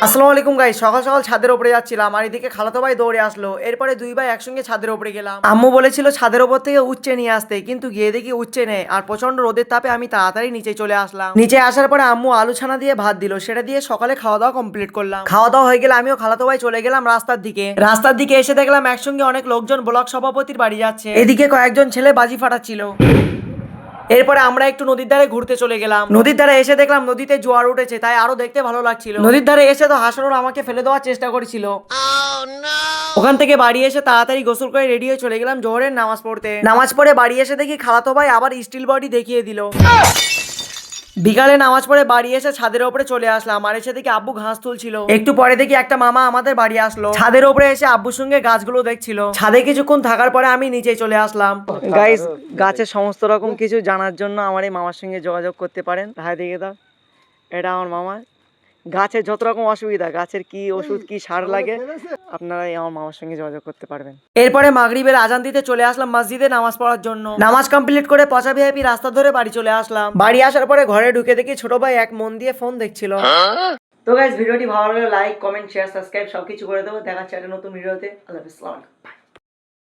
আসসালামু আলাইকুম গাইস, সকাল সকাল ছাদের উপরে যাচ্ছিলাম আর এদিকে খালাতো ভাই দৌড়ে আসলো। এরপরে দুই ভাই একসঙ্গে ছাদের উপরে গেলাম। আম্মু বলেছিল ছাদের উপর থেকে উচ্চে নিয়ে আসতে, কিন্তু গিয়ে দেখি উচ্চে নেই আর প্রচন্ড রোদের তাপে আমি তাড়াতাড়ি নিচে চলে আসলাম। নিচে আসার পরে আম্মু আলু ছানা দিয়ে ভাত দিল, সেটা দিয়ে সকালে খাওয়া দাওয়া কমপ্লিট করলাম। খাওয়া দাওয়া হয়ে গেলে আমিও খালাতো ভাই চলে গেলাম রাস্তার দিকে এসে দেখলাম একসঙ্গে অনেক লোকজন ব্লক সভাপতির বাড়ি যাচ্ছে। এদিকে কয়েকজন ছেলে বাজি ফাটাচ্ছিল। এরপরে আমরা একটু নদীর ধারে ঘুরতে চলে গেলাম। নদীর ধারে এসে দেখলাম নদীতে জোয়ার উঠেছে, তাই আরো দেখতে ভালো লাগছিল। নদীর ধারে এসে তো হাসানুর আমাকে ফেলে দেওয়ার চেষ্টা করেছিল। ওখান থেকে বাড়ি এসে তাড়াতাড়ি গোসল করে রেডি হয়ে চলে গেলাম জোহরের নামাজ পড়তে। নামাজ পড়ে বাড়ি এসে দেখি খালাতো ভাই আবার স্টিল বডি দেখিয়ে দিল। বিকালে নামাজ পড়ে বাড়ি এসে ছাদের উপরে চলে আসলাম আর এসে দেখি আব্বু ঘাস তুলছিল। একটু পরে দেখি একটা মামা আমাদের বাড়ি আসলো। ছাদের উপরে এসে আব্বুর সঙ্গে গাছগুলো দেখছিল। ছাদে কিছুক্ষণ থাকার পরে আমি নিচে চলে আসলাম। গাইস, গাছের সমস্ত রকম কিছু জানার জন্য আমার এই মামার সঙ্গে যোগাযোগ করতে পারেন। ভাই দেখে দাও, এটা আমার মামা। গাছের যত রকম অসুবিধা, গাছের কি ওষুধ কি সার লাগে, আপনারা আমার মামার সঙ্গে যোগাযোগ করতে পারবেন। এরপরে মাগরিবের আজান দিতে চলে আসলাম মসজিদে নামাজ পড়ার জন্য। নামাজ কমপ্লিট করে পচা ভিআইপি রাস্তা ধরে বাড়ি চলে আসলাম। বাড়ি আসার পরে ঘরে ঢুকে দেখি ছোট ভাই এক মন দিয়ে ফোন দেখছিল। তো গাইস, ভিডিওটি ভালো লাগলে লাইক কমেন্ট শেয়ার সাবস্ক্রাইব সবকিছু করে দেবো। দেখা হচ্ছে একটা নতুন ভিডিওতে। আল্লাহ হাফেজ।